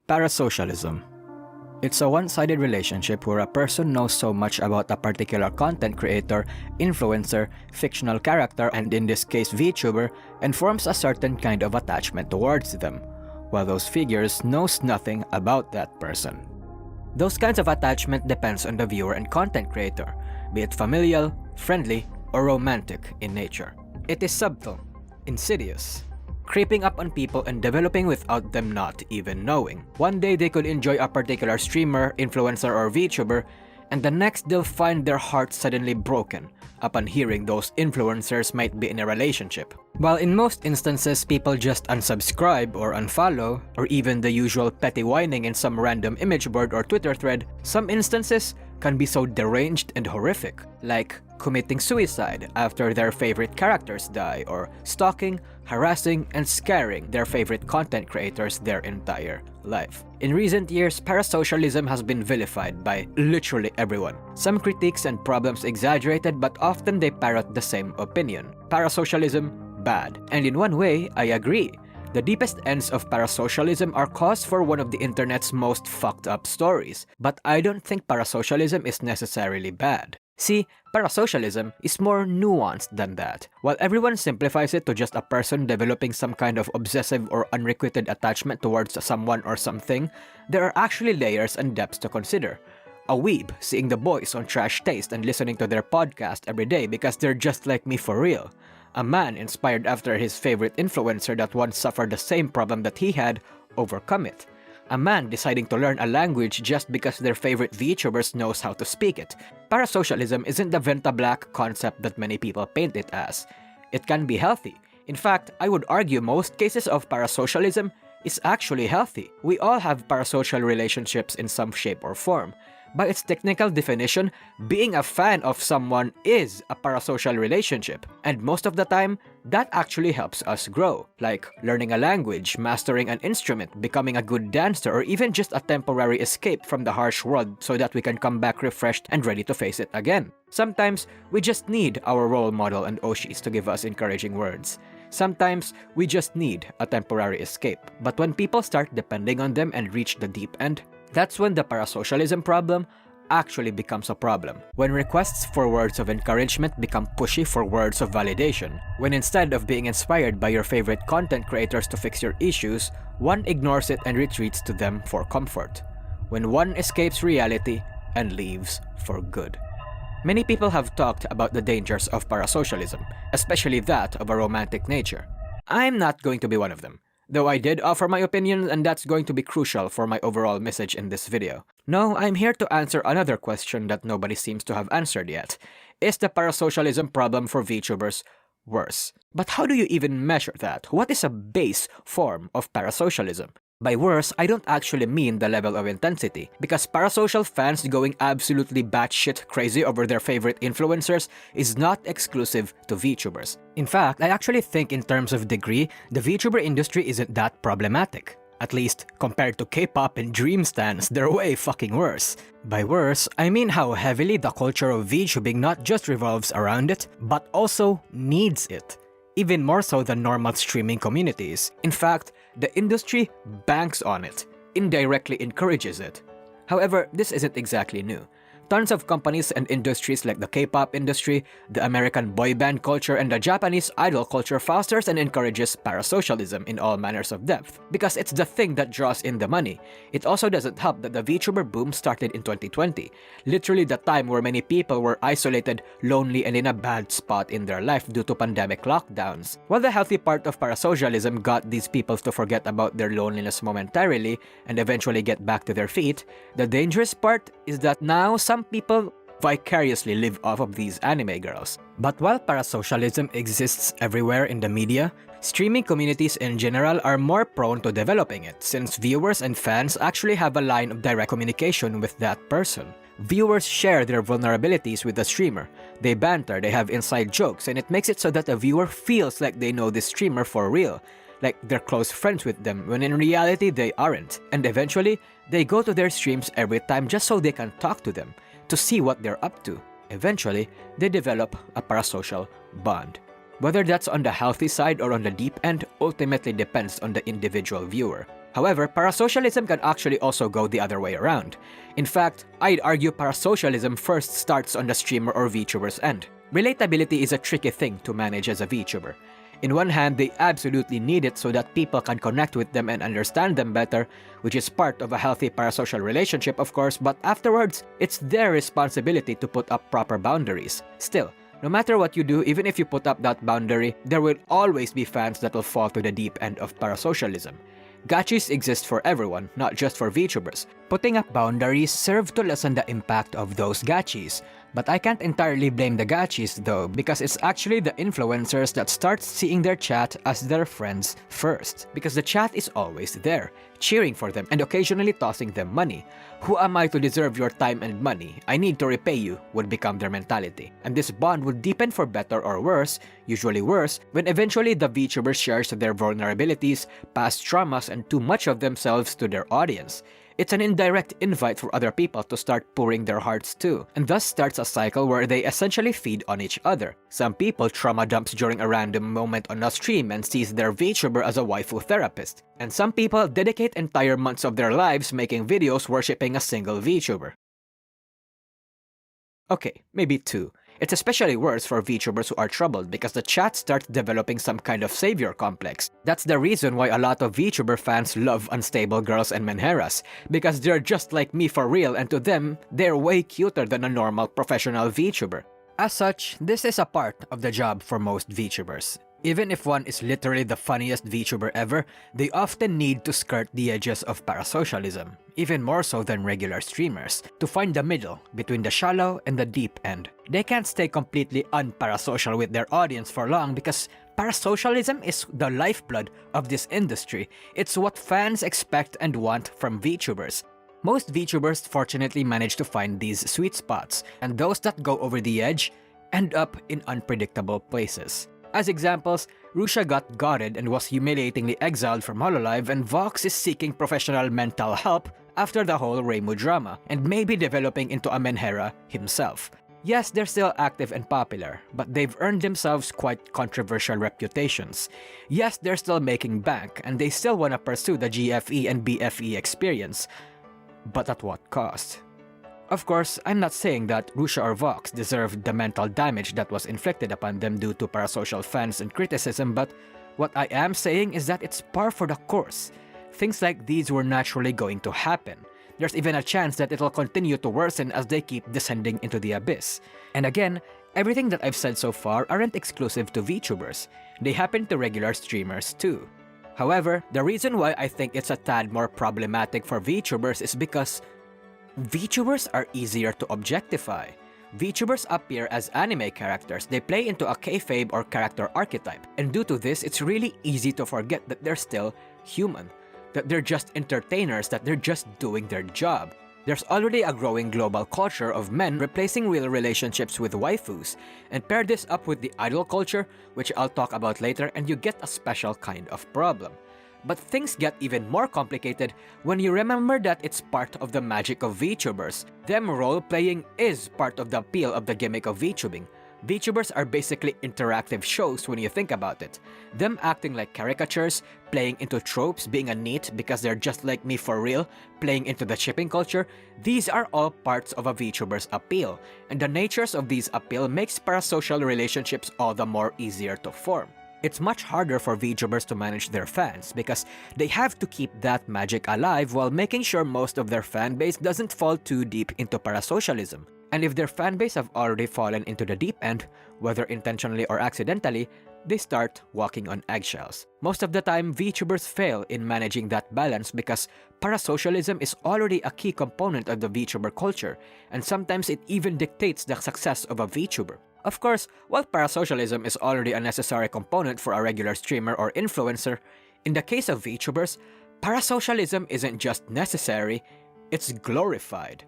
Parasocialism. It's a one-sided relationship where a person knows so much about a particular content creator, influencer, fictional character, and in this case VTuber, and forms a certain kind of attachment towards them, while those figures knows nothing about that person. Those kinds of attachment depends on the viewer and content creator, be it familial, friendly, or romantic in nature. It is subtle, insidious, creeping up on people and developing without them not even knowing. One day they could enjoy a particular streamer, influencer, or VTuber, and the next they'll find their heart suddenly broken upon hearing those influencers might be in a relationship. While in most instances people just unsubscribe or unfollow, or even the usual petty whining in some random image board or Twitter thread, some instances can be so deranged and horrific, like committing suicide after their favorite characters die, or stalking, harassing, and scaring their favorite content creators their entire life. In recent years, parasocialism has been vilified by literally everyone. Some critiques and problems exaggerated, but often they parrot the same opinion. Parasocialism, bad. And in one way, I agree. The deepest ends of parasocialism are cause for one of the internet's most fucked up stories, but I don't think parasocialism is necessarily bad. See, parasocialism is more nuanced than that. While everyone simplifies it to just a person developing some kind of obsessive or unrequited attachment towards someone or something, there are actually layers and depths to consider. A weeb seeing the boys on Trash Taste and listening to their podcast every day because they're just like me for real. A man inspired after his favorite influencer that once suffered the same problem that he had, overcome it. A man deciding to learn a language just because their favorite VTubers knows how to speak it. Parasocialism isn't the Venta Black concept that many people paint it as. It can be healthy. In fact, I would argue most cases of parasocialism is actually healthy. We all have parasocial relationships in some shape or form. By its technical definition, being a fan of someone is a parasocial relationship, and most of the time, that actually helps us grow, like learning a language, mastering an instrument, becoming a good dancer, or even just a temporary escape from the harsh world so that we can come back refreshed and ready to face it again. Sometimes, we just need our role model and Oshis to give us encouraging words. Sometimes, we just need a temporary escape. But when people start depending on them and reach the deep end, that's when the parasocialism problem actually becomes a problem. When requests for words of encouragement become pushy for words of validation. When instead of being inspired by your favorite content creators to fix your issues, one ignores it and retreats to them for comfort. When one escapes reality and leaves for good. Many people have talked about the dangers of parasocialism, especially that of a romantic nature. I'm not going to be one of them, though I did offer my opinion, and that's going to be crucial for my overall message in this video. No, I'm here to answer another question that nobody seems to have answered yet. Is the parasocialism problem for VTubers worse? But how do you even measure that? What is a base form of parasocialism? By worse, I don't actually mean the level of intensity, because parasocial fans going absolutely batshit crazy over their favorite influencers is not exclusive to VTubers. In fact, I actually think in terms of degree, the VTuber industry isn't that problematic. At least, compared to K-pop and Dream stans, they're way fucking worse. By worse, I mean how heavily the culture of VTubing not just revolves around it, but also needs it. Even more so than normal streaming communities. In fact, the industry banks on it, indirectly encourages it. However, this isn't exactly new. Tons of companies and industries like the K-pop industry, the American boy band culture, and the Japanese idol culture fosters and encourages parasocialism in all manners of depth, because it's the thing that draws in the money. It also doesn't help that the VTuber boom started in 2020, literally the time where many people were isolated, lonely, and in a bad spot in their life due to pandemic lockdowns. While the healthy part of parasocialism got these people to forget about their loneliness momentarily and eventually get back to their feet, the dangerous part is that now some people vicariously live off of these anime girls. But while parasocialism exists everywhere in the media, streaming communities in general are more prone to developing it, since viewers and fans actually have a line of direct communication with that person. Viewers share their vulnerabilities with the streamer, they banter, they have inside jokes, and it makes it so that the viewer feels like they know this streamer for real, like they're close friends with them, when in reality they aren't. And eventually, they go to their streams every time just so they can talk to them, to see what they're up to. Eventually, they develop a parasocial bond. Whether that's on the healthy side or on the deep end ultimately depends on the individual viewer. However, parasocialism can actually also go the other way around. In fact, I'd argue parasocialism first starts on the streamer or VTuber's end. Relatability is a tricky thing to manage as a VTuber. In one hand, they absolutely need it so that people can connect with them and understand them better, which is part of a healthy parasocial relationship, of course, but afterwards, it's their responsibility to put up proper boundaries. Still, no matter what you do, even if you put up that boundary, there will always be fans that will fall to the deep end of parasocialism. Gachis exist for everyone, not just for VTubers. Putting up boundaries serve to lessen the impact of those gachis. But I can't entirely blame the gachis though, because it's actually the influencers that start seeing their chat as their friends first. Because the chat is always there, cheering for them and occasionally tossing them money. Who am I to deserve your time and money? I need to repay you would become their mentality. And this bond would deepen for better or worse, usually worse, when eventually the VTuber shares their vulnerabilities, past traumas, and too much of themselves to their audience. It's an indirect invite for other people to start pouring their hearts too, and thus starts a cycle where they essentially feed on each other. Some people trauma dumps during a random moment on a stream and sees their VTuber as a waifu therapist, and some people dedicate entire months of their lives making videos worshipping a single VTuber. Okay, maybe two. It's especially worse for VTubers who are troubled because the chat starts developing some kind of savior complex. That's the reason why a lot of VTuber fans love unstable girls and menheras, because they're just like me for real, and to them, they're way cuter than a normal professional VTuber. As such, this is a part of the job for most VTubers. Even if one is literally the funniest VTuber ever, they often need to skirt the edges of parasocialism, even more so than regular streamers, to find the middle between the shallow and the deep end. They can't stay completely unparasocial with their audience for long because parasocialism is the lifeblood of this industry. It's what fans expect and want from VTubers. Most VTubers fortunately manage to find these sweet spots, and those that go over the edge end up in unpredictable places. As examples, Rusha got gotted and was humiliatingly exiled from Hololive, and Vox is seeking professional mental help after the whole Reimu drama, and maybe developing into a menhera himself. Yes, they're still active and popular, but they've earned themselves quite controversial reputations. Yes, they're still making bank, and they still want to pursue the GFE and BFE experience. But at what cost? Of course, I'm not saying that Rusha or Vox deserved the mental damage that was inflicted upon them due to parasocial fans and criticism, but what I am saying is that it's par for the course. Things like these were naturally going to happen. There's even a chance that it'll continue to worsen as they keep descending into the abyss. And again, everything that I've said so far aren't exclusive to VTubers. They happen to regular streamers too. However, the reason why I think it's a tad more problematic for VTubers is because VTubers are easier to objectify. VTubers appear as anime characters, they play into a kayfabe or character archetype, and due to this, it's really easy to forget that they're still human, that they're just entertainers, that they're just doing their job. There's already a growing global culture of men replacing real relationships with waifus, and pair this up with the idol culture, which I'll talk about later, and you get a special kind of problem. But things get even more complicated when you remember that it's part of the magic of VTubers. Them role-playing is part of the appeal of the gimmick of VTubing. VTubers are basically interactive shows when you think about it. Them acting like caricatures, playing into tropes, being a NEET because they're just like me for real, playing into the shipping culture, these are all parts of a VTuber's appeal, and the natures of these appeal makes parasocial relationships all the more easier to form. It's much harder for VTubers to manage their fans because they have to keep that magic alive while making sure most of their fanbase doesn't fall too deep into parasocialism. And if their fanbase have already fallen into the deep end, whether intentionally or accidentally, they start walking on eggshells. Most of the time, VTubers fail in managing that balance because parasocialism is already a key component of the VTuber culture, and sometimes it even dictates the success of a VTuber. Of course, while parasocialism is already a necessary component for a regular streamer or influencer, in the case of VTubers, parasocialism isn't just necessary, it's glorified.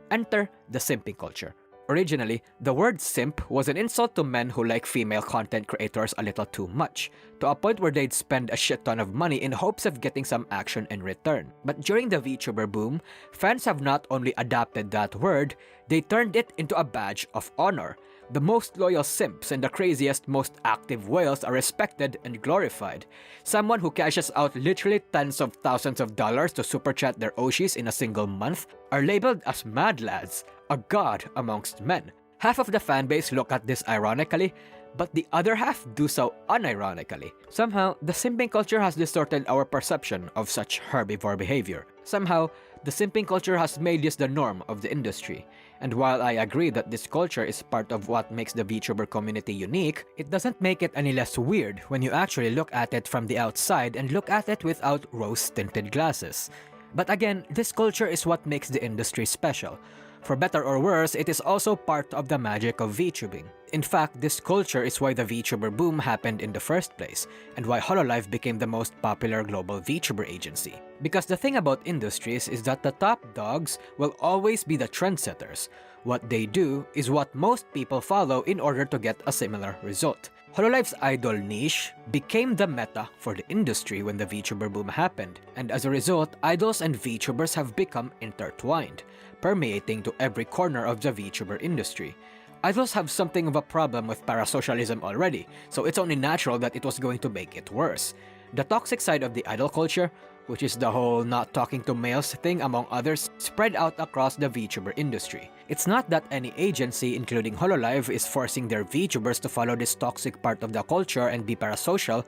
Enter the simping culture. Originally, the word simp was an insult to men who like female content creators a little too much, to a point where they'd spend a shit ton of money in hopes of getting some action in return. But during the VTuber boom, fans have not only adopted that word, they turned it into a badge of honor. The most loyal simps and the craziest, most active whales are respected and glorified. Someone who cashes out literally tens of thousands of dollars to super chat their Oshis in a single month are labeled as mad lads, a god amongst men. Half of the fanbase look at this ironically, but the other half do so unironically. Somehow, the simping culture has distorted our perception of such herbivore behavior. Somehow, the simping culture has made this the norm of the industry. And while I agree that this culture is part of what makes the VTuber community unique, it doesn't make it any less weird when you actually look at it from the outside and look at it without rose-tinted glasses. But again, this culture is what makes the industry special. For better or worse, it is also part of the magic of VTubing. In fact, this culture is why the VTuber boom happened in the first place, and why Hololive became the most popular global VTuber agency. Because the thing about industries is that the top dogs will always be the trendsetters. What they do is what most people follow in order to get a similar result. Hololive's idol niche became the meta for the industry when the VTuber boom happened, and as a result, idols and VTubers have become intertwined, permeating to every corner of the VTuber industry. Idols have something of a problem with parasocialism already, so it's only natural that it was going to make it worse. The toxic side of the idol culture, which is the whole not talking to males thing among others, spread out across the VTuber industry. It's not that any agency, including Hololive, is forcing their VTubers to follow this toxic part of the culture and be parasocial,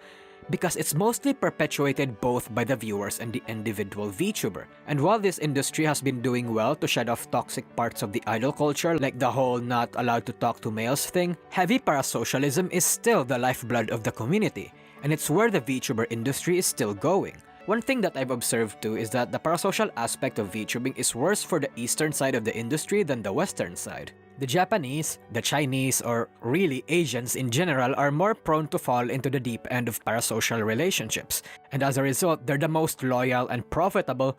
because it's mostly perpetuated both by the viewers and the individual VTuber. And while this industry has been doing well to shed off toxic parts of the idol culture, like the whole not allowed to talk to males thing, heavy parasocialism is still the lifeblood of the community, and it's where the VTuber industry is still going. One thing that I've observed too is that the parasocial aspect of VTubing is worse for the eastern side of the industry than the western side. The Japanese, the Chinese, or really Asians in general are more prone to fall into the deep end of parasocial relationships, and as a result, they're the most loyal and profitable,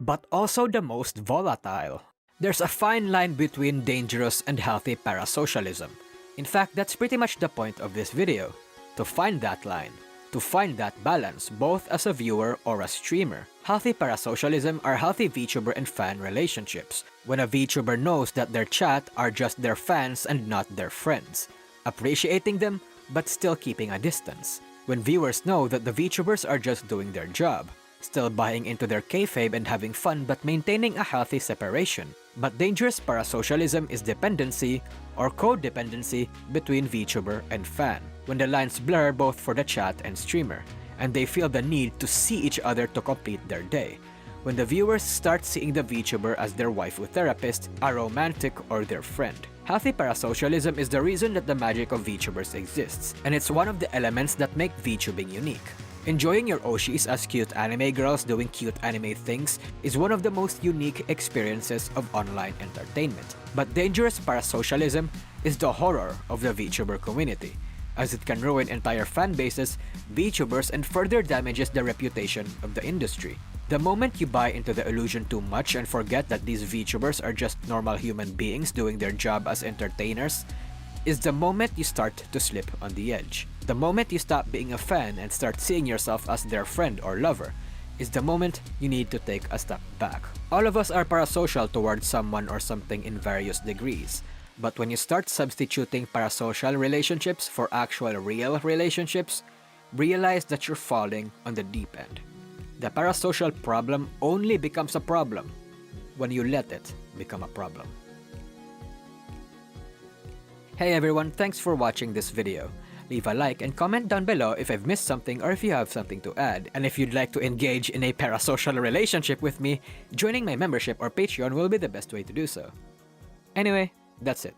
but also the most volatile. There's a fine line between dangerous and healthy parasocialism. In fact, that's pretty much the point of this video, to find that line. To find that balance, both as a viewer or a streamer. Healthy parasocialism are healthy VTuber and fan relationships, when a VTuber knows that their chat are just their fans and not their friends, appreciating them but still keeping a distance. When viewers know that the VTubers are just doing their job, still buying into their kayfabe and having fun but maintaining a healthy separation. But dangerous parasocialism is dependency or codependency between VTuber and fan, when the lines blur both for the chat and streamer, and they feel the need to see each other to complete their day. When the viewers start seeing the VTuber as their waifu therapist, a romantic, or their friend. Healthy parasocialism is the reason that the magic of VTubers exists, and it's one of the elements that make VTubing unique. Enjoying your Oshis as cute anime girls doing cute anime things is one of the most unique experiences of online entertainment. But dangerous parasocialism is the horror of the VTuber community, as it can ruin entire fan bases, VTubers, and further damages the reputation of the industry. The moment you buy into the illusion too much and forget that these VTubers are just normal human beings doing their job as entertainers, is the moment you start to slip on the edge. The moment you stop being a fan and start seeing yourself as their friend or lover, is the moment you need to take a step back. All of us are parasocial towards someone or something in various degrees. But when you start substituting parasocial relationships for actual real relationships, realize that you're falling on the deep end. The parasocial problem only becomes a problem when you let it become a problem. Hey everyone, thanks for watching this video. Leave a like and comment down below if I've missed something or if you have something to add. And if you'd like to engage in a parasocial relationship with me, joining my membership or Patreon will be the best way to do so. Anyway, that's it.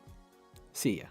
See ya.